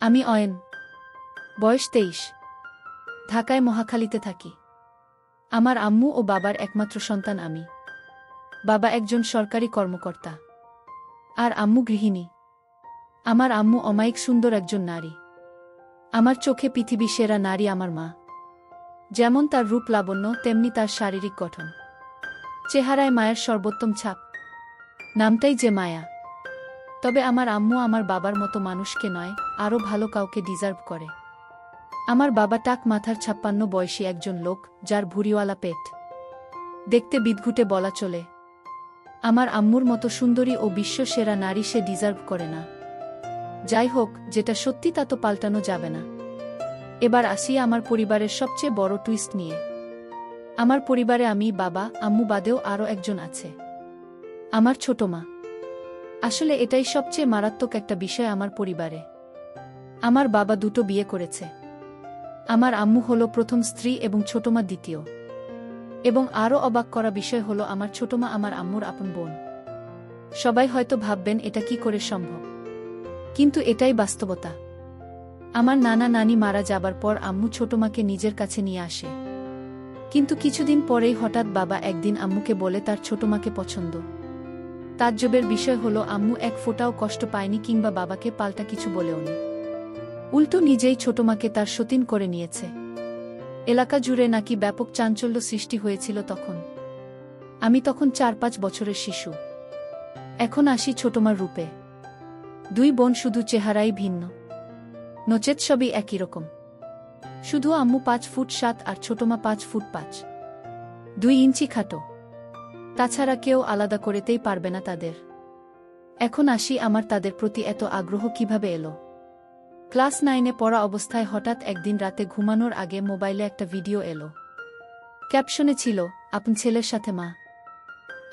আমি অয়ন, বয়স 23, ঢাকায় মহাখালীতে থাকি। আমার আম্মু ও বাবার একমাত্র সন্তান আমি। বাবা একজন সরকারি কর্মকর্তা আর আম্মু গৃহিণী। আমার আম্মু অমায়িক সুন্দর একজন নারী। আমার চোখে পৃথিবী সেরা নারী আমার মা। যেমন তার রূপ লাবণ্য, তেমনি তার শারীরিক গঠন। চেহারায় মায়ের সর্বোত্তম ছাপ, নামটাই যে মায়া। তবে আমার আম্মু আমার বাবার মতো মানুষকে নয়, আরও ভালো কাউকে ডিজার্ভ করে। আমার বাবা টাক মাথার 56 বয়সী একজন লোক, যার ভুঁড়িওয়ালা পেট দেখতে বিদঘুটে বলা চলে। আমার আম্মুর মতো সুন্দরী ও বিশ্ব সেরা নারী সে ডিজার্ভ করে না। যাই হোক, যেটা সত্যি তা তো পাল্টানো যাবে না। এবার আসি আমার পরিবারের সবচেয়ে বড় টুইস্ট নিয়ে। আমার পরিবারে আমি, বাবা, আম্মু বাদেও আরও একজন আছে, আমার ছোট মা। আসলে এটাই সবচেয়ে মারাত্মক একটা বিষয় আমার পরিবারে। আমার বাবা দুটো বিয়ে করেছে। আমার আম্মু হলো প্রথম স্ত্রী এবং ছোটমা দ্বিতীয়। এবং আরও অবাক করা বিষয় হলো আমার ছোটমা আমার আম্মুর আপন বোন। সবাই হয়তো ভাববেন এটা কি করে সম্ভব, কিন্তু এটাই বাস্তবতা। আমার নানা নানি মারা যাবার পর আম্মু ছোটমাকে নিজের কাছে নিয়ে আসে। কিন্তু কিছুদিন পরেই হঠাৎ বাবা একদিন আম্মুকে বলে তার ছোটমাকে পছন্দ। তাজ্জবের বিষয় হলো আম্মু এক ফোঁটাও কষ্ট পায়নি কিংবা বাবাকে পাল্টা কিছু বলেওনি। উল্টো নিজেই ছোটমাকে তার সতীন করে নিয়েছে। এলাকা জুড়ে নাকি ব্যাপক চাঞ্চল্য সৃষ্টি হয়েছিল তখন। আমি তখন 4-5 বছরের শিশু। এখন আসি ছোটমার রূপে। দুই বোন শুধু চেহারাই ভিন্ন, নচেত সবই একই রকম। শুধু আম্মু 5 ফুট 7 আর ছোটমা 5 ফুট 5, 2 ইঞ্চি খাটো। তাছাড়া কেউ আলাদা করতেই পারবে না তাদের। এখন আসি আমার তাদের প্রতি এত আগ্রহ কিভাবে এলো। ক্লাস 9-এ পড়া অবস্থায় হঠাৎ একদিন রাতে ঘুমানোর আগে মোবাইলে একটা ভিডিও এলো। ক্যাপশনে ছিল, আপন ছেলের সাথে মা।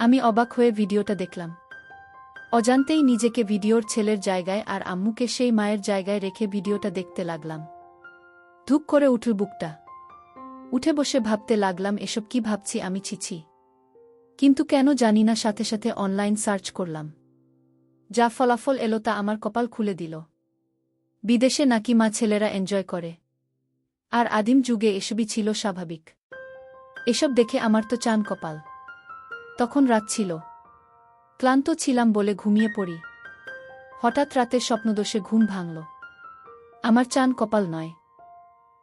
আমি অবাক হয়ে ভিডিওটা দেখলাম। অজান্তেই নিজেকে ভিডিওর ছেলের জায়গায় আর আম্মুকে সেই মায়ের জায়গায় রেখে ভিডিওটা দেখতে লাগলাম। ধুক করে উঠল বুকটা। উঠে বসে ভাবতে লাগলাম, এসব কি ভাবছি আমি, ছিছি। কিন্তু কেন জানি না সাথে সাথে অনলাইন সার্চ করলাম। যা ফলাফল এলো তা আমার কপাল খুলে দিল। বিদেশে নাকি মা ছেলেরা এনজয় করে, আর আদিম যুগে এসবই ছিল স্বাভাবিক। এসব দেখে আমার তো চান কপাল। তখন রাত ছিল, ক্লান্ত ছিলাম বলে ঘুমিয়ে পড়ি। হঠাৎ রাতে স্বপ্নদোষে ঘুম ভাঙল। আমার চান কপাল নয়,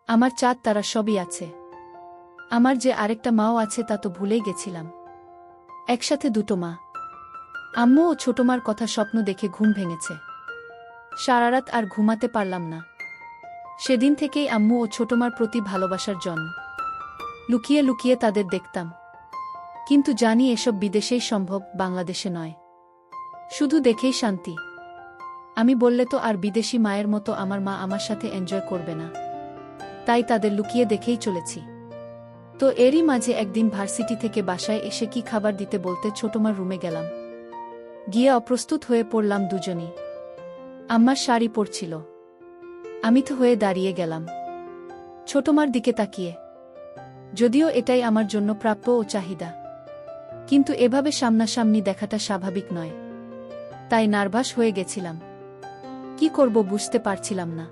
আমার চাঁদ তারা সবই আছে। আমার যে আরেকটা মাও আছে তা তো ভুলেই গেছিলাম। একসাথে দুটো মা, আম্মু ও ছোটমার কথা স্বপ্ন দেখে ঘুম ভেঙেছে। সারারাত আর ঘুমাতে পারলাম না। সেদিন থেকেই আম্মু ও ছোটমার প্রতি ভালোবাসার জন্ম। লুকিয়ে লুকিয়ে তাদের দেখতাম। কিন্তু জানি এসব বিদেশেই সম্ভব, বাংলাদেশে নয়। শুধু দেখেই শান্তি। আমি বললে তো আর বিদেশি মায়ের মতো আমার মা আমার সাথে এনজয় করবে না। তাই তাদের লুকিয়ে দেখেই চলেছি। তো এরই মাঝে একদিন ভার্সিটি থেকে বাসায় এসে কি খাবার দিতে বলতে ছোটমার রুমে গেলাম। গিয়ে অপ্রস্তুত হয়ে পড়লাম দুজনই। আম্মার শাড়ি পরছিল। আমি তো হয়ে দাঁড়িয়ে গেলাম ছোটমার দিকে তাকিয়ে। যদিও এটাই আমার জন্য প্রাপ্য ও চাহিদা, কিন্তু এভাবে সামনাসামনি দেখাটা স্বাভাবিক নয়। তাই নার্ভাস হয়ে গেছিলাম। কি করব বুঝতে পারছিলাম না।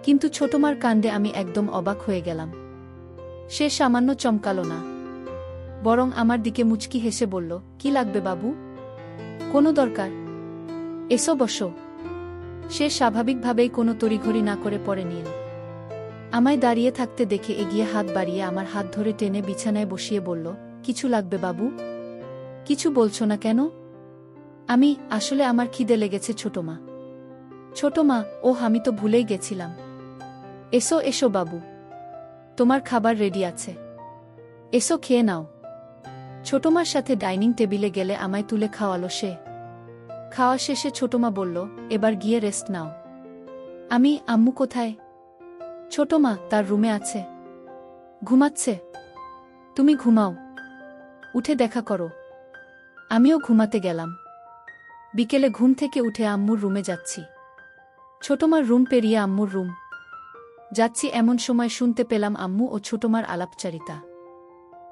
কিন্তু ছোটমার কাণ্ডে আমি একদম অবাক হয়ে গেলাম। সে সামান্য চমকালো না, বরং আমার দিকে মুচকি হেসে বলল, কি লাগবে বাবু? কোনো দরকার? এসো বসো। সে স্বাভাবিকভাবেই কোনো তড়িঘড়ি না করে পড়ে নিল। আমায় দাঁড়িয়ে থাকতে দেখে এগিয়ে হাত বাড়িয়ে আমার হাত ধরে টেনে বিছানায় বসিয়ে বলল, কিছু লাগবে বাবু? কিছু বলছো না কেন? আসলে আমার খিদে লেগেছে ছোটমা। ছোটমা? ওহ, আমি তো ভুলেই গেছিলাম। এসো এসো বাবু, তোমার খাবার রেডি আছে। এসো খেয়ে নাও। ছোটমার সাথে ডাইনিং টেবিলে গেলে আমায় তুলে খাওয়ালো সে। খাওয়া শেষে ছোটমা বলল, এবার গিয়ে রেস্ট নাও। আম্মু কোথায়? ছোটমা তার রুমে আছে, ঘুমাচ্ছে। তুমি ঘুমাও, উঠে দেখা করো। আমিও ঘুমাতে গেলাম। বিকেলে ঘুম থেকে উঠে আম্মুর রুমে যাচ্ছি। ছোটমার রুম পেরিয়ে আম্মুর রুম যাচ্ছি, এমন সময় শুনতে পেলাম আম্মু ও ছোটমার আলাপচারিতা।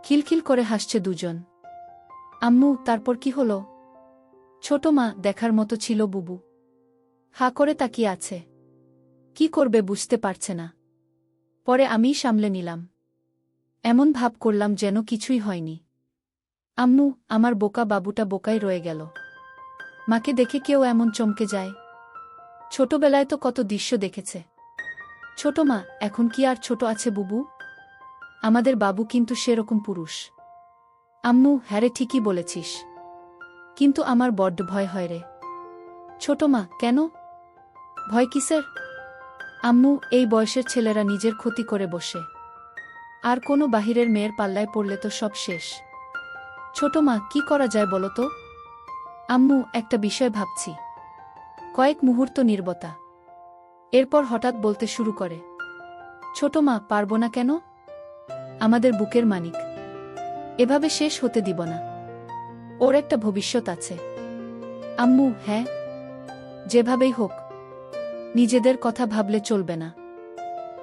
খিলখিল করে হাসছে দুজন। আম্মু, তারপর কি হলো? ছোটমা, দেখার মতো ছিল বুবু। হা করে তাকিয়ে আছে। কি করবে বুঝতে পারছে না। পরে আমিই সামলে নিলাম। এমন ভাব করলাম যেন কিছুই হয়নি। আম্মু, আমার বোকা বাবুটা বোকাই রয়ে গেল। মাকে দেখে কেউ এমন চমকে যায়? ছোটবেলায় তো কত দৃশ্য দেখেছে। ছোট মা, এখন কি আর ছোট আছে বুবু? আমাদের বাবু কিন্তু সেরকম পুরুষ। আম্মু, হ্যারে ঠিকই বলেছিস। কিন্তু আমার বড্ড ভয় হয় রে। ছোট মা, কেন? ভয় কিসের? আম্মু, এই বয়সের ছেলেরা নিজের ক্ষতি করে বসে। আর কোনো বাহিরের মেয়ের পাল্লায় পড়লে তো সব শেষ। ছোট মা, কি করা যায় বলো তো? আম্মু, একটা বিষয় ভাবছি। কয়েক মুহূর্ত নীরবতা। এরপর হঠাৎ বলতে শুরু করে, ছোট মা, পারব না কেন? আমাদের বুকের মানিক। এভাবে শেষ হতে দিব না। ওর একটা ভবিষ্যৎ আছে। আম্মু, হ্যাঁ, যেভাবেই হোক। নিজেদের কথা ভাবলে চলবে না।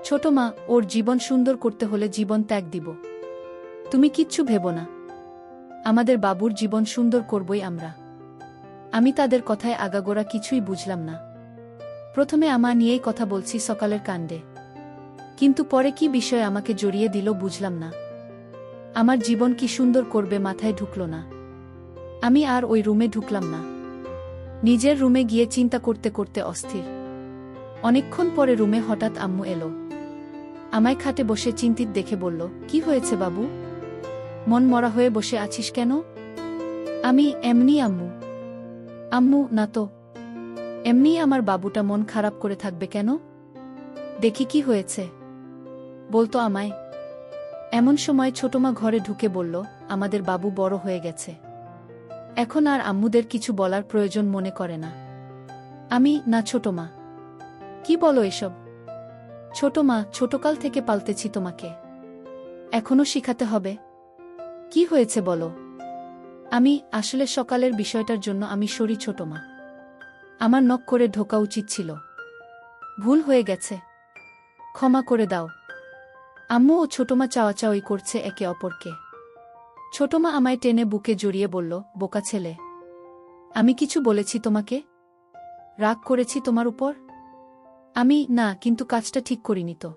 ছোট মা, ওর জীবন সুন্দর করতে হলে জীবন ত্যাগ দিব। তুমি কিচ্ছু ভেবো না। আমাদের বাবুর জীবন সুন্দর করবই আমরা। আমি তাদের কথায় আগাগোড়া কিছুই বুঝলাম না। প্রথমে আমা নিয়েই কথা বলছি সকালের কাণ্ডে। কিন্তু পরে কি বিষয় আমাকে জড়িয়ে দিল বুঝলাম না। আমার জীবন কি সুন্দর করবে মাথায় ঢুকল না। আমি আর ওই রুমে ঢুকলাম না। নিজের রুমে গিয়ে চিন্তা করতে করতে অস্থির। অনেকক্ষণ পরে রুমে হঠাৎ আম্মু এলো। আমায় খাটে বসে চিন্তিত দেখে বলল, কি হয়েছে বাবু? মন মরা হয়ে বসে আছিস কেন? আমি এমনি আম্মু। আম্মু, না তো। এমনি আমার বাবুটা মন খারাপ করে থাকবে কেন? দেখি কি হয়েছে, বলতো আমায়। এমন সময় ছোটমা ঘরে ঢুকে বলল, আমাদের বাবু বড় হয়ে গেছে। এখন আর আম্মুদের কিছু বলার প্রয়োজন মনে করে না। আমি, না ছোটমা। কি বলো এসব? ছোটমা, ছোটকাল থেকে পালতেছি তোমাকে। এখনো শিখাতে হবে? কি হয়েছে বলো? আমি, আসলে সকালের বিষয়টার জন্য আমি সরি ছোটমা। আমার নক করে ঢোকা উচিত ছিল। ভুল হয়ে গেছে। ক্ষমা করে দাও। আম্মু ও ছোটমা চাওয়াচাওয়ি করছে একে অপরকে। ছোটমা আমায় টেনে বুকে জড়িয়ে বলল, বোকা ছেলে। আমি কিছু বলেছি তোমাকে? রাগ করেছি তোমার উপর? আমি, না, কিন্তু কাজটা ঠিক করিনি তো।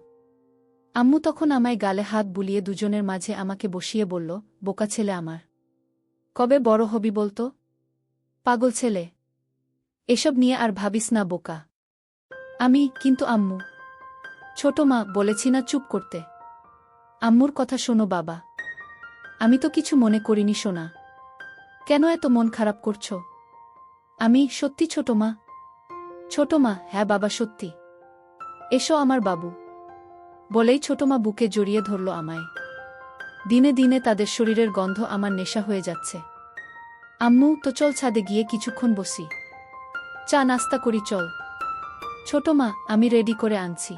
আম্মু তখন আমায় গালে হাত বুলিয়ে দুজনের মাঝে আমাকে বসিয়ে বলল, বোকা ছেলে আমার। কবে বড় হবি বলতো? পাগল ছেলে। এসব নিয়ে আর ভাবিস না বোকা। আমি, কিন্তু আম্মু। ছোট মা, বলেছি না চুপ করতে। আম্মুর কথা শোনো বাবা। আমি তো কিছু মনে করিনি সোনা। কেন এত মন খারাপ করছো? আমি, সত্যি ছোট মা। ছোট মা, হ্যাঁ বাবা সত্যি। এসো আমার বাবু। বলেই ছোটমা বুকে জড়িয়ে ধরল আমায়। দিনে দিনে তাদের শরীরের গন্ধ আমার নেশা হয়ে যাচ্ছে। আম্মু, তো চল ছাদে গিয়ে কিছুক্ষণ বসি। চা নাস্তা করি চল। ছোট মা, আমি রেডি করে আনছি।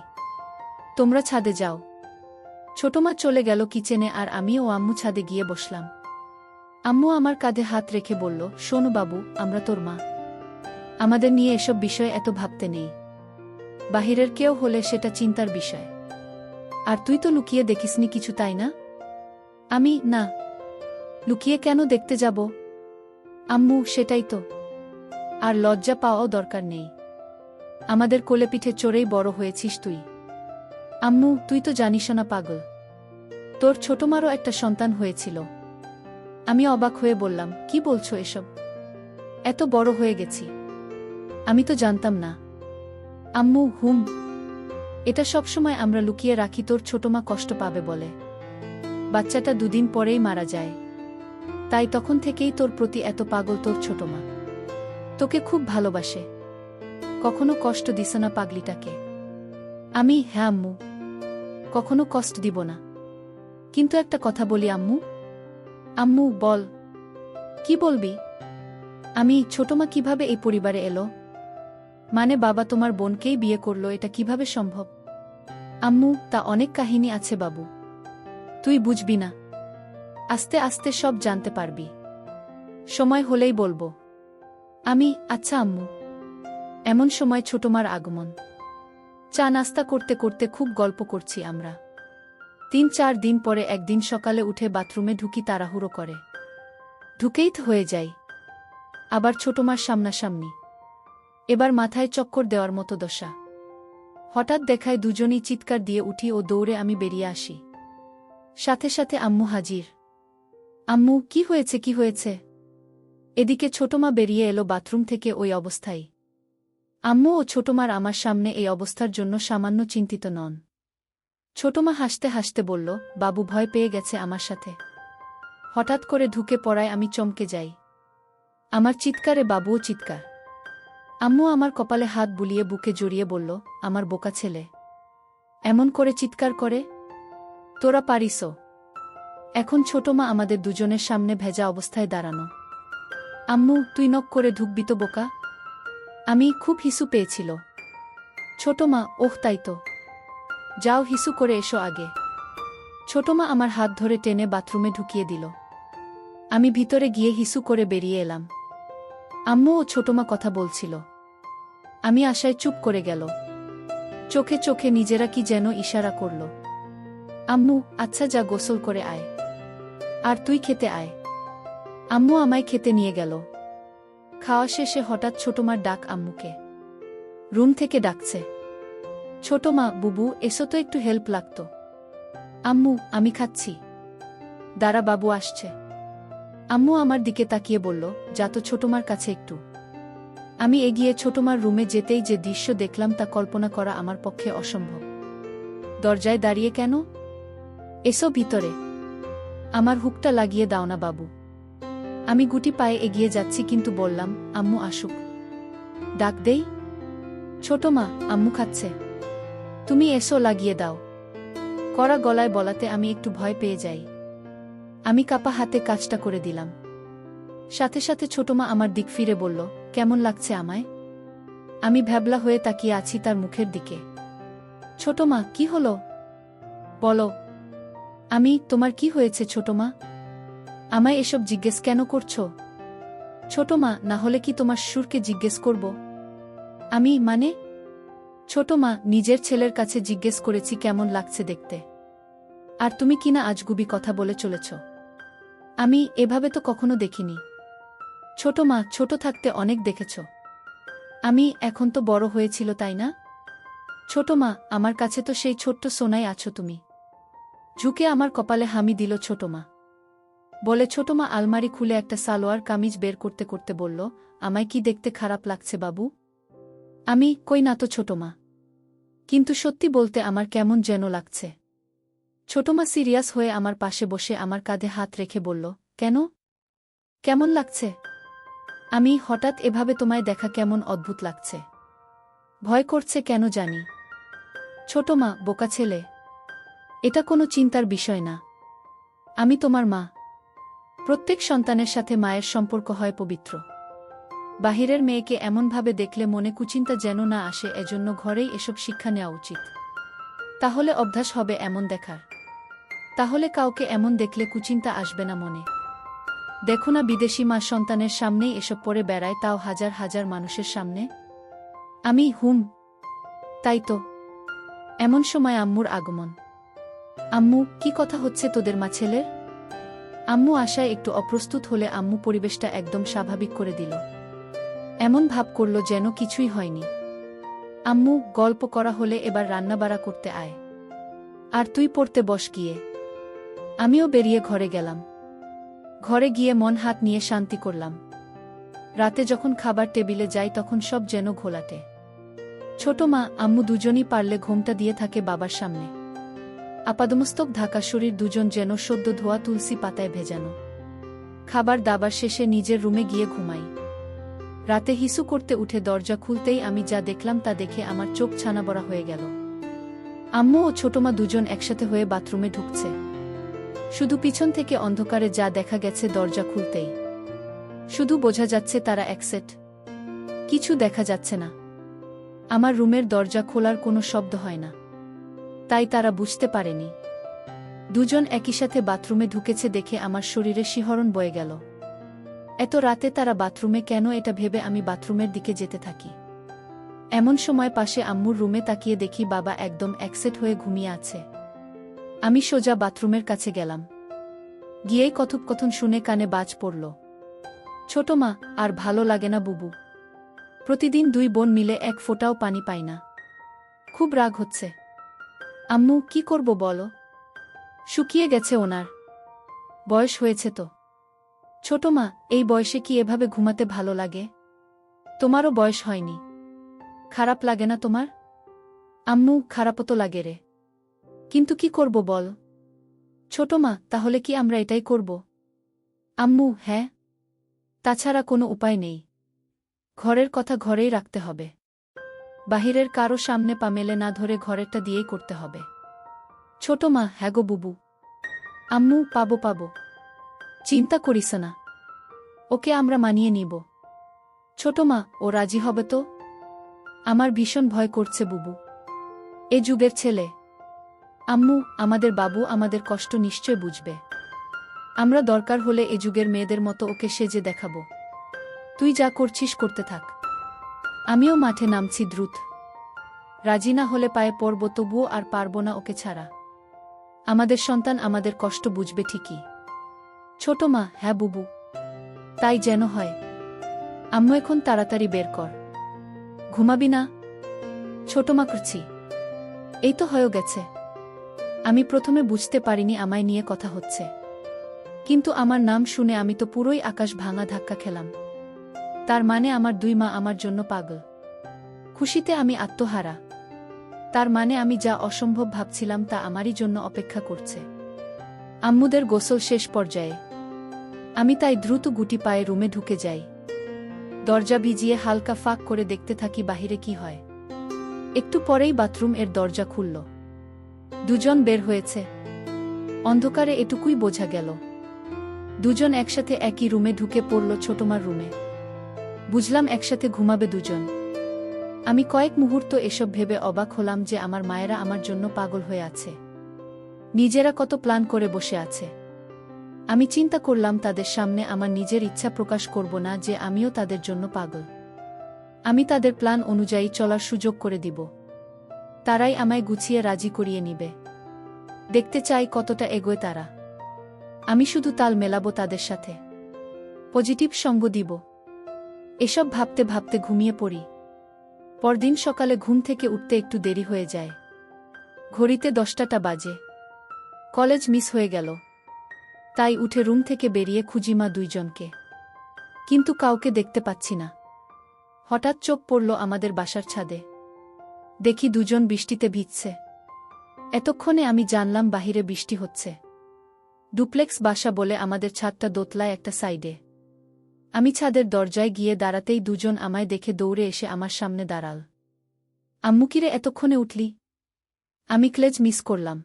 তোমরা ছাদে যাও। ছোটমা চলে গেল কিচেনে আর আমি ও আম্মু ছাদে গিয়ে বসলাম। আম্মু আমার কাঁধে হাত রেখে বলল, শোনো বাবু, আমরা তোর মা। আমাদের নিয়ে এসব বিষয়ে এত ভাবতে নেই। বাহিরের কেউ হলে সেটা চিন্তার বিষয়। আর তুই তো লুকিয়ে দেখিসনি কিছু, তাই না? আমি, না। লুকিয়ে কেন দেখতে যাব? আম্মু, সেটাই তো। আর লজ্জা পাওয়াও দরকার নেই। আমাদের কোলে পিঠে চড়েই বড় হয়েছিস তুই। আম্মু, তুই তো জানিস না পাগল। তোর ছোটমারও একটা সন্তান হয়েছিল। আমি অবাক হয়ে বললাম, কি বলছো এসব? এত বড় হয়ে গেছি। আমি তো জানতাম না। আম্মু, হুম। এটা সবসময় আমরা লুকিয়ে রাখি তোর ছোটমা কষ্ট পাবে বলে। বাচ্চাটা দুদিন পরেই মারা যায়। তাই তখন থেকেই তোর প্রতি এত পাগল তোর ছোটমা। তোকে খুব ভালোবাসে। কখনো কষ্ট দিস না পাগলিটাকে। আমি, হ্যাঁ আম্মু। কখনো কষ্ট দিব না। কিন্তু একটা কথা বলি আম্মু। আম্মু, বল। কি বলবি? আমি, ছোটমা কিভাবে এই পরিবারে এলো? মানে বাবা তোমার বোনকেই বিয়ে করলো, এটা কিভাবে সম্ভব? আম্মু, তা অনেক কাহিনী আছে বাবু। তুই বুঝবি না। আস্তে আস্তে সব জানতে পারবি। সময় হলেই বলবো। আমি, আচ্ছা আম্মু। এমন সময় ছোটমার আগমন। চা নাস্তা করতে করতে খুব গল্প করছি আমরা। ৩-৪ দিন পরে একদিন সকালে উঠে বাথরুমে ঢুকি তাড়াহুড়ো করে। ঢুকেই তো হয়ে যাই। আবার ছোটমার সামনাসামনি। এবার মাথায় চক্কর দেওয়ার মতো দশা। হঠাৎ দেখায় দুজনেই চিৎকার দিয়ে উঠি ও দৌড়ে আমি বেরিয়ে আসি। সাথে সাথে আম্মু হাজির। আম্মু, কি হয়েছে, কি হয়েছে? এদিকে ছোটমা বেরিয়ে এলো বাথরুম থেকে ওই অবস্থায়। আম্মু ও ছোটমার আমার সামনে এই অবস্থার জন্য সামান্য চিন্তিত নন। ছোটমা হাসতে হাসতে বলল, বাবু ভয় পেয়ে গেছে আমার সাথে। হঠাৎ করে ঢুকে পড়ায় আমি চমকে যাই। আমার চিৎকারে বাবুও চিৎকার। আম্মু আমার কপালে হাত বুলিয়ে বুকে জড়িয়ে বলল, আমার বোকা ছেলে এমন করে চিৎকার করে? তোরা পারিসও? এখন ছোটমা আমাদের দুজনের সামনে ভেজা অবস্থায় দাঁড়ানো। আম্মু, তুই নক করে ঢুকবি তো বোকা? আমি খুব হিসু পেয়েছিল। ছোটমা, ওহ তাই তো, যাও হিসু করে এসো আগে। ছোটমা আমার হাত ধরে টেনে বাথরুমে ঢুকিয়ে দিল। আমি ভিতরে গিয়ে হিসু করে বেরিয়ে এলাম। আম্মু ও ছোটমা কথা বলছিল। আমি আশায় চুপ করে গেল। চোখে চোখে নিজেরা কি যেন ইশারা করল। আম্মু, আচ্ছা যা গোসল করে আয়, আর তুই খেতে আয়। আম্মু আমায় খেতে নিয়ে গেল। খাওয়া শেষে হঠাৎ ছোটমার ডাক আম্মুকে। রুম থেকে ডাকছে, ছোটমা, বুবু এসো তো, একটু হেল্প লাগতো। আম্মু, আমি খাচ্ছি, দাঁড়া বাবু আসছে। আম্মু আমার দিকে তাকিয়ে বলল, যা তো ছোটমার কাছে একটু। আমি এগিয়ে ছোটমার রুমে যেতেই যে দৃশ্য দেখলাম তা কল্পনা করা আমার পক্ষে অসম্ভব। দরজায় দাঁড়িয়ে কেন? এসো ভিতরে, আমার হুকটা লাগিয়ে দাও না বাবু। আমি গুটি পায়ে এগিয়ে যাচ্ছি কিন্তু বললাম, আম্মু আসুক, ডাক দেই। ছোটমা, আম্মু খাচ্ছে, তুমি এসো লাগিয়ে দাও। কড়া গলায় বলাতে আমি একটু ভয় পেয়ে যাই। আমি কাপা হাতে কাজটা করে দিলাম। সাথে সাথে ছোটমা আমার দিক ফিরে বলল, কেমন লাগছে আমায়? আমি ভ্যাবলা হয়ে তাকিয়ে আছি তার মুখের দিকে। ছোটমা, কি হলো বলো। তোমার কি হয়েছে ছোটমা? আমায় এসব জিজ্ঞেস কেন করছো? ছোটমা, না হলে কি তোমার শ্বশুরকে জিজ্ঞেস করব? মানে ছোটমা, নিজের ছেলের কাছে জিজ্ঞেস করেছি কেমন লাগছে দেখতে, আর তুমি কিনা আজগুবি কথা বলে চলেছ। আমি এভাবে তো কখনো দেখিনি। ছোটমা, ছোট থাকতে অনেক দেখেছ। এখন তো বড় হয়েছিল তাই না? ছোটমা, আমার কাছে তো সেই ছোট্ট সোনাই আছো তুমি। ঝুঁকে আমার কপালে হামি দিল ছোটমা। বলে ছোটমা আলমারি খুলে একটা সালোয়ার কামিজ বের করতে করতে বলল, আমায় কি দেখতে খারাপ লাগছে বাবু? কই না তো ছোটমা, কিন্তু সত্যি বলতে আমার কেমন যেন লাগছে। ছোটমা সিরিয়াস হয়ে আমার পাশে বসে আমার কাঁধে হাত রেখে বলল, কেন, কেমন লাগছে? হঠাৎ এভাবে তোমায় দেখা কেমন অদ্ভুত লাগছে। ভয় করছে কেন জানি। ছোটমা, বোকা ছেলে, এটা কোনো চিন্তার বিষয় না। আমি তোমার মা। প্রত্যেক সন্তানের সাথে মায়ের সম্পর্ক হয় পবিত্র। বাহিরের মেয়েকে এমনভাবে দেখলে মনে কুচিন্তা যেন না আসে, এজন্য ঘরেই এসব শিক্ষা নেওয়া উচিত। তাহলে অভ্যাস হবে এমন দেখার। তাহলে কাউকে এমন দেখলে কুচিন্তা আসবে না মনে। দেখো না বিদেশি মা সন্তানের সামনেই এসব পরে বেড়ায়, তাও হাজার হাজার মানুষের সামনে। তাই তো। এমন সময় আম্মুর আগমন। আম্মু, কি কথা হচ্ছে তোদের মা ছেলের? আম্মু আশায় একটু অপ্রস্তুত হলে আম্মু পরিবেশটা একদম স্বাভাবিক করে দিল। এমন ভাব করল যেন কিছুই হয়নি। আম্মু, গল্প করা হলে এবার রান্নাবাড়া করতে আয়, আর তুই পড়তে বস গিয়ে। আমিও বেরিয়ে ঘরে গেলাম। ঘরে গিয়ে মন হাত নিয়ে শান্তি করলাম। রাতে যখন খাবার টেবিলে যাই তখন সব যেন ঘোলাটে। ছোট মা, আম্মু দুজনই পারলে ঘোমটা দিয়ে থাকে বাবার সামনে। আপাদমস্তক ঢাকা শরীর, দুজন যেন সদ্য ধোয়া তুলসী পাতায় ভেজানো। খাবার দাবার শেষে নিজের রুমে গিয়ে ঘুমাই। রাতে হিসু করতে উঠে দরজা খুলতেই আমি যা দেখলাম তা দেখে আমার চোখ ছানাবড়া হয়ে গেল। আম্মু ও ছোটমা দুজন একসাথে হয়ে বাথরুমে ঢুকছে। শুধু পিছন থেকে অন্ধকারে যা দেখা গেছে দরজা খুলতেই। শুধু বোঝা যাচ্ছে তারা একসেট, কিছু দেখা যাচ্ছে না। আমার রুমের দরজা খোলার কোনো শব্দ হয় না, তাই তারা বুঝতে পারেনি। দুজন একই সাথে বাথরুমে ঢুকেছে দেখে আমার শরীরে শিহরণ বয়ে গেল। এত রাতে তারা বাথরুমে কেন, এটা ভেবে আমি বাথরুমের দিকে যেতে থাকি। এমন সময় পাশে আম্মুর রুমে তাকিয়ে দেখি বাবা একদম একসেট হয়ে ঘুমিয়ে আছে। আমি সোজা বাথরুমের কাছে গেলাম। গিয়েই কথোপকথন শুনে কানে বাজ পড়ল। ছোট মা, আর ভালো লাগে না বুবু। প্রতিদিন দুই বোন মিলে এক ফোঁটাও পানি পাই না। খুব রাগ হচ্ছে। আম্মু, কি করব বলো? শুকিয়ে গেছে ওনার। বয়স হয়েছে তো। ছোট মা, এই বয়সে কি এভাবে ঘুমাতে ভালো লাগে? তোমারও বয়স হয়নি। খারাপ লাগে না তোমার? আম্মু, খারাপও তো লাগে রে। কিন্তু কি করব বল? ছোট মা, তাহলে কি আমরা এটাই করব? আম্মু, হ্যাঁ। তাছাড়া কোনো উপায় নেই। ঘরের কথা ঘরেই রাখতে হবে। বাহিরের কারো সামনে পা মেলে না ধরে ঘরেরটা দিয়েই করতে হবে। ছোট মা, হ্যাঁ গো বুবু। আম্মু, পাবো পাবো। চিন্তা করিস না। ওকে আমরা মানিয়ে নিব। ছোট মা, ও রাজি হবে তো? আমার ভীষণ ভয় করছে বুবু। এ যুগের ছেলে। আম্মু, আমাদের বাবু আমাদের কষ্ট নিশ্চয় বুঝবে। আমরা দরকার হলে এ যুগের মেয়েদের মতো ওকে সেজে দেখাবো। তুই যা করছিস করতে থাক। আমিও মাঠে নামছি দ্রুত। রাজি না হলে পায়ে পড়ব, তবুও আর পারব না ওকে ছাড়া। আমাদের সন্তান আমাদের কষ্ট বুঝবে ঠিকই। ছোট মা, হ্যাঁ বুবু। তাই যেন হয়। আম্মু, এখন তাড়াতাড়ি বের কর। ঘুমাবি না? ছোট মা, করছি। এই তো হয়ে গেছে। আমি প্রথমে বুঝতে পারিনি আমায় নিয়ে কথা হচ্ছে। কিন্তু আমার নাম শুনে আমি তো পুরোই আকাশ ভাঙা ধাক্কা খেলাম। তার মানে আমার দুই মা আমার জন্য পাগল। খুশিতে আমি আত্মহারা। তার মানে আমি যা অসম্ভব ভাবছিলাম তা আমারই জন্য অপেক্ষা করছে। আম্মুদের গোসল শেষ পর্যায়ে। আমি তাই দ্রুত গুটি পায়ে রুমে ঢুকে যাই। দরজা ভিজিয়ে হালকা ফাঁক করে দেখতে থাকি বাহিরে কি হয়। একটু পরেই বাথরুম এর দরজা খুলল। দুজন বের হয়েছে। অন্ধকারে এটুকুই বোঝা গেল। দুজন একসাথে একই রুমে ঢুকে পড়ল, ছোটমার রুমে। বুঝলাম একসাথে ঘুমাবে দুজন। আমি কয়েক মুহূর্ত এসব ভেবে অবাক হলাম যে আমার মায়েরা আমার জন্য পাগল হয়ে আছে। নিজেরা কত প্ল্যান করে বসে আছে। আমি চিন্তা করলাম তাদের সামনে আমার নিজের ইচ্ছা প্রকাশ করব না যে আমিও তাদের জন্য পাগল। আমি তাদের প্ল্যান অনুযায়ী চলার সুযোগ করে দিব। তারাই আমায় গুছিয়ে রাজি করিয়ে নিবে। দেখতে চাই কতটা এগোয় তারা। আমি শুধু তাল মেলাবো তাদের সাথে। পজিটিভ সঙ্গ দিব। এসব ভাবতে ভাবতে ঘুমিয়ে পড়ি। পরদিন সকালে ঘুম থেকে উঠতে একটু দেরি হয়ে যায়। ঘড়িতে 10টা বাজে। কলেজ মিস হয়ে গেল। তাই উঠে রুম থেকে বেরিয়ে খুঁজি মা দুইজনকে। কিন্তু কাউকে দেখতে পাচ্ছি না। হঠাৎ চোখ পড়ল আমাদের বাসার ছাদে। দেখি দুজন বৃষ্টিতে ভিজছে। এতক্ষণে আমি জানলাম বাহিরে বৃষ্টি হচ্ছে। ডুপ্লেক্স বাসা বলে আমাদের ছাদটা দোতলায় একটা সাইডে। আমি ছাদের দরজায় গিয়ে দাঁড়াতেই দুজন আমায় দেখে দৌড়ে এসে আমার সামনে দাঁড়াল। আম্মু, কিরে এতক্ষণে উঠলি? আমি ক্লেজ মিস করলাম।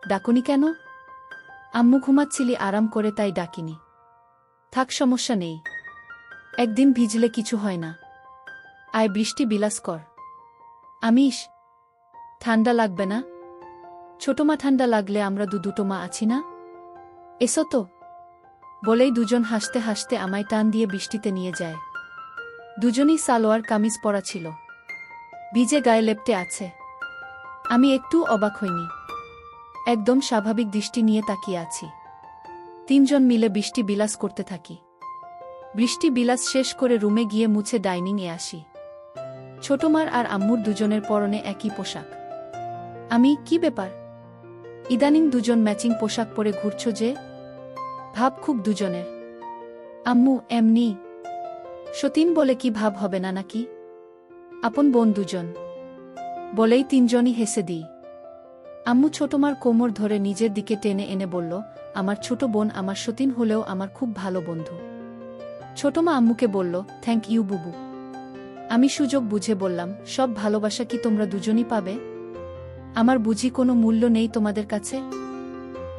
ডাকুনি কেন? আম্মু, ঘুমাচ্ছিলি আরাম করে তাই ডাকিনি। থাক, সমস্যা নেই। একদিন ভিজলে কিছু হয় না। আয় বৃষ্টি বিলাস কর। আমিষ, ঠান্ডা লাগবে না? ছোট মা, ঠান্ডা লাগলে আমরা দুটো মা আছি না? এসো তো। বলেই দুজন হাসতে হাসতে আমায় টান দিয়ে বৃষ্টিতে নিয়ে যায়। দুজনই সালোয়ার কামিজ পরা ছিল। ভিজে গায়ে লেপ্টে আছে। আমি একটু অবাক হইনি। একদম স্বাভাবিক দৃষ্টি নিয়ে তাকিয়ে আছি। তিনজন মিলে বৃষ্টি বিলাস করতে থাকি। বৃষ্টি বিলাস শেষ করে রুমে গিয়ে মুছে ডাইনিংয়ে আসি। ছোটমার আর আম্মুর দুজনের পরনে একই পোশাক। আমি, কি ব্যাপার? ইদানিং দুজন ম্যাচিং পোশাক পরে ঘুরছ যে? ভাব খুব দুজনের। আম্মু, এমনি। সতীন বলে কি ভাব হবে না নাকি? আপন বোন দুজন। বলেই তিনজনই হেসে দিই। আম্মু ছোটমার কোমর ধরে নিজের দিকে টেনে এনে বলল, আমার ছোট বোন আমার সতীন হলেও আমার খুব ভালো বন্ধু। ছোটমা আম্মুকে বলল, থ্যাংক ইউ বুবু। আমি সুযোগ বুঝে বললাম, সব ভালোবাসা কি তোমরা দুজনই পাবে? আমার বুঝি কোনো মূল্য নেই তোমাদের কাছে?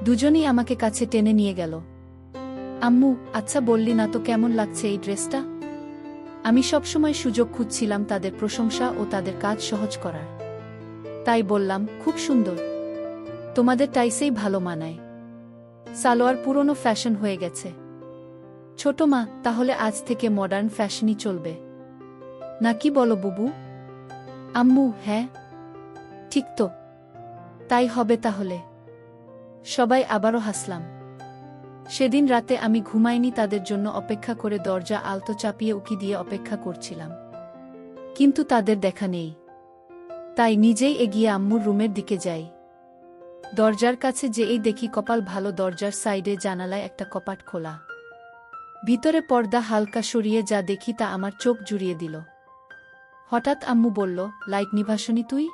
দুজনই আমাকে কাছে টেনে নিয়ে গেল। আম্মু, আচ্ছা বললি না তো কেমন লাগছে এই ড্রেসটা? আমি সবসময় সুযোগ খুঁজছিলাম তাদের প্রশংসা ও তাদের কাজ সহজ করার। তাই বললাম, খুব সুন্দর। তোমাদের টাইসেই ভালো মানায়। সালোয়ার পুরনো ফ্যাশন হয়ে গেছে। ছোট মা, তাহলে আজ থেকে মডার্ন ফ্যাশনই চলবে নাকি বলো বুবু? আম্মু, হ্যাঁ ঠিক তো। তাই হবে তাহলে। সবাই আবারও হাসলাম। সেদিন রাতে আমি ঘুমাইনি, তাদের জন্য অপেক্ষা করে দরজা আলতো চাপিয়ে উকি দিয়ে অপেক্ষা করছিলাম। কিন্তু তাদের দেখা নেই। তাই নিজেই এগিয়ে আম্মুর রুমের দিকে যাই। দরজার কাছে যেই দেখি কপাল ভালো দরজার সাইডে জানালায় একটা কপাট খোলা। ভিতরে পর্দা হালকা সরিয়ে যা দেখি তা আমার চোখ জুড়িয়ে দিল। হঠাৎ আম্মু বলল, লাইট নিভাসনি তুই?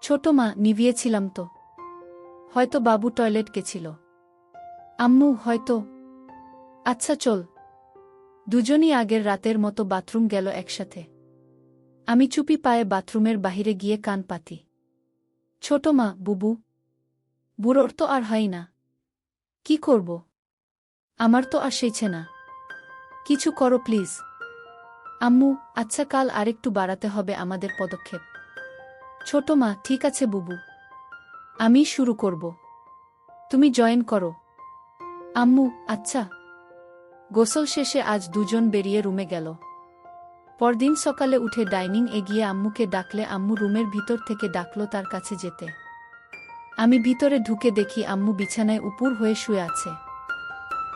ছোট মা, নিভিয়েছিলাম তো। হয়তো বাবু টয়লেট গেছিল। আম্মু, হয়তো। আচ্ছা চল। দুজনই আগের রাতের মতো বাথরুম গেল একসাথে। আমি চুপি পায়ে বাথরুমের বাহিরে গিয়ে কান পাতি। ছোট মা, বুবু। বুড়োর তো আর হয় না। কি করব? আমার তো আর সইছে না। কিছু করো প্লিজ। আম্মু, আচ্ছা কাল আরেকটু বাড়াতে হবে আমাদের পদক্ষেপ। ছোট মা, ঠিক আছে বুবু। আমি শুরু করব। তুমি জয়েন করো। আম্মু, আচ্ছা। গোসল শেষে আজ দুজন বেরিয়ে রুমে গেল। পরদিন সকালে উঠে ডাইনিং এগিয়ে আম্মুকে ডাকলে আম্মু রুমের ভিতর থেকে ডাকল তার কাছে যেতে। আমি ভিতরে ঢুকে দেখি আম্মু বিছানায় উপুর হয়ে শুয়ে আছে।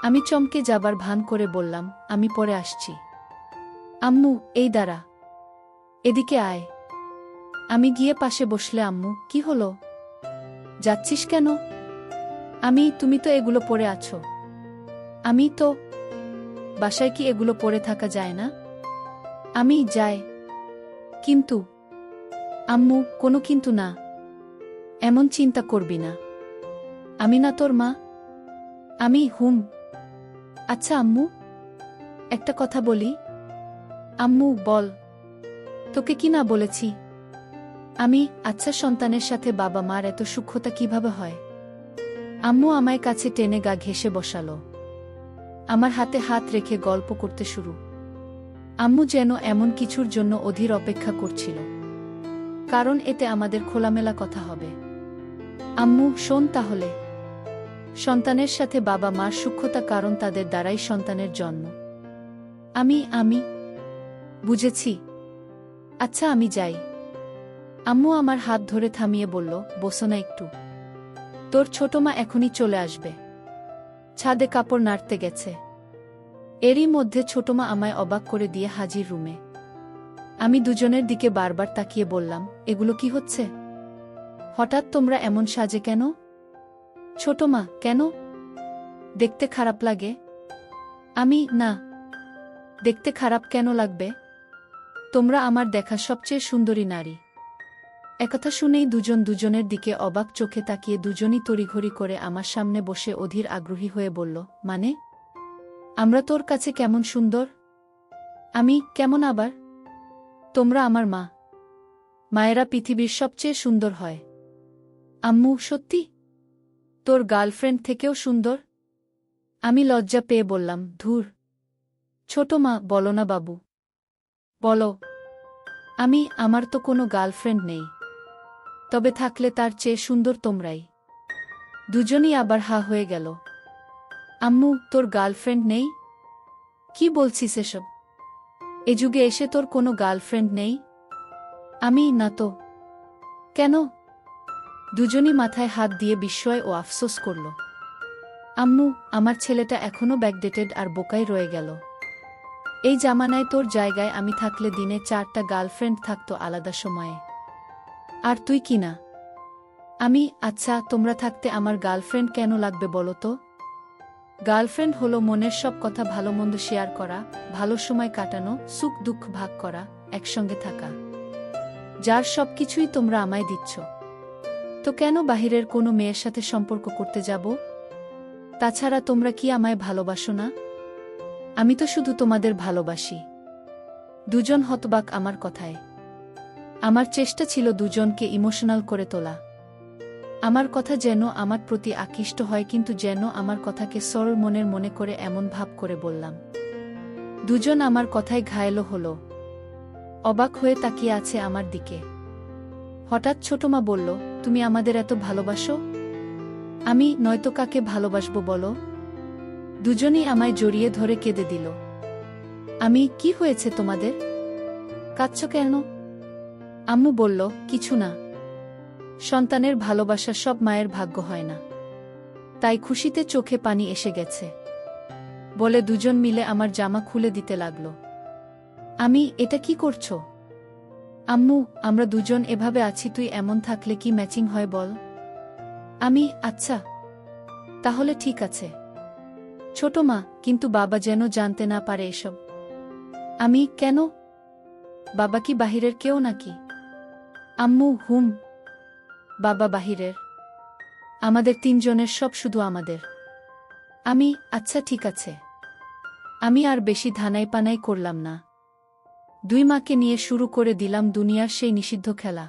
আমি চমকে যাবার ভান করে বললাম, আমি পরে আসছি। আম্মু, এই দাঁড়া। এদিকে আয়। আমি গিয়ে পাশে বসলে আম্মু, কি হলো? যাচ্ছিস কেন? তুমি তো এগুলো পরে আছো। আমি তো। বাসায় কি এগুলো পরে থাকা যায় না? আমি যাই। কিন্তু। আম্মু, কোনো কিন্তু না। এমন চিন্তা করবি না। আমি না তোর মা? হুম। আচ্ছা আম্মু, একটা কথা বলি। আম্মু, বল। তোকে কি না বলেছি? আচ্ছা, সন্তানের সাথে বাবা মার এত সূক্ষ্মতা কিভাবে হয়? আম্মু আমায় কাছে টেনে গা ঘেঁষে বসালো। আমার হাতে হাত রেখে গল্প করতে শুরু। আম্মু যেন এমন কিছুর জন্য অধীর অপেক্ষা করছিল। কারণ এতে আমাদের খোলামেলা কথা হবে। আম্মু, শোন তাহলে। সন্তানের সাথে বাবা মার সূক্ষ্মতা, কারণ তাদের দ্বারাই সন্তানের জন্ম। আমি বুঝেছি। আচ্ছা আমি যাই। আম্মু আমার হাত ধরে থামিয়ে বলল, বসো না একটু। তোর ছোট মা এখনই চলে আসবে। ছাদে কাপড় নাড়তে গেছে। এরই মধ্যে ছোট মা আমায় অবাক করে দিয়ে হাজির রুমে। আমি দুজনের দিকে বারবার তাকিয়ে বললাম, এগুলো কি হচ্ছে? হঠাৎ তোমরা এমন সাজে কেন? ছোট মা, কেন? দেখতে খারাপ লাগে? না। দেখতে খারাপ কেন লাগবে? তোমরা আমার দেখা সবচেয়ে সুন্দরী নারী। একথা শুনেই দুজন দুজনের দিকে অবাক চোখে তাকিয়ে দুজনই তড়িঘড়ি করে আমার সামনে বসে অধীর আগ্রহী হয়ে বলল, মানে? আমরা তোর কাছে কেমন সুন্দর? কেমন আবার? তোমরা আমার মা। মায়েরা পৃথিবীর সবচেয়ে সুন্দর হয়। আম্মু, সত্যি? তোর গার্লফ্রেন্ড থেকেও সুন্দর? আমি লজ্জা পেয়ে বললাম, ধুর। ছোট মা, বলো না বাবু। বলো। আমার তো কোনো গার্লফ্রেন্ড নেই। তবে থাকলে তার চেয়ে সুন্দর তোমরাই। দুজনই আবার হা হয়ে গেল। আম্মু, তোর গার্লফ্রেন্ড নেই? কি বলছিস এসব? এ যুগে এসে তোর কোনো গার্লফ্রেন্ড নেই? না তো। কেন? দুজনই মাথায় হাত দিয়ে বিস্ময় ও আফসোস করল। আম্মু, আমার ছেলেটা এখনো ব্যাকডেটেড আর বোকাই রয়ে গেল। এই জামানায় তোর জায়গায় আমি থাকলে দিনে 4টা গার্লফ্রেন্ড থাকতো আলাদা সময়ে। আর তুই কি না? আচ্ছা, তোমরা থাকতে আমার গার্লফ্রেন্ড কেন লাগবে বলো তো? গার্লফ্রেন্ড হলো মনের সব কথা, ভালো মন্দ শেয়ার করা, ভালো সময় কাটানো, সুখ দুঃখ ভাগ করা, একসঙ্গে থাকা। যার সবকিছুই তোমরা আমায় দিচ্ছ। তো কেন বাহিরের কোনো মেয়ের সাথে সম্পর্ক করতে যাব? তাছাড়া তোমরা কি আমায় ভালোবাসো না? আমি তো শুধু তোমাদের ভালোবাসি। দুজন হতবাক আমার কথায়। আমার চেষ্টা ছিল দুজনকে ইমোশনাল করে তোলা। আমার কথা যেন আমার প্রতি আকৃষ্ট হয়, কিন্তু যেন আমার কথাকে সরল মনের মনে করে এমন ভাব করে বললাম। দুজন আমার কথায় ঘায়েল হলো। অবাক হয়ে তাকিয়ে আছে আমার দিকে। হঠাৎ ছোটমা বলল, তুমি আমাদের এত ভালোবাসো? নয়তো কাকে ভালোবাসবো বলো? দুজনই আমায় জড়িয়ে ধরে কেঁদে দিল। কি হয়েছে তোমাদের? কাঁদছ কেন? আম্মু বলল, কিছু না। সন্তানের ভালোবাসা সব মায়ের ভাগ্য হয় না, তাই খুশিতে চোখে পানি এসে গেছে বলে দুজন মিলে আমার জামা খুলে দিতে লাগল। এটা কি করছো? আম্মু, আমরা দুজন এভাবে আছি, তুই এমন থাকলে কি ম্যাচিং হয় বল? আমি, আচ্ছা তাহলে ঠিক আছে। ছোট মা, কিন্তু বাবা যেন জানতে না পারে এসব। আমি, কেন? বাবা কি বাহিরের কেউ নাকি? আম্মু, হুম, বাবা বাহিরের। আমাদের তিনজনের সব শুধু আমাদের। আমি, আচ্ছা ঠিক আছে। আমি আর বেশি ধানাই পানাই করলাম না। দুই মাকে নিয়ে শুরু করে দিলাম দুনিয়ার সেই নিষিদ্ধ খেলা।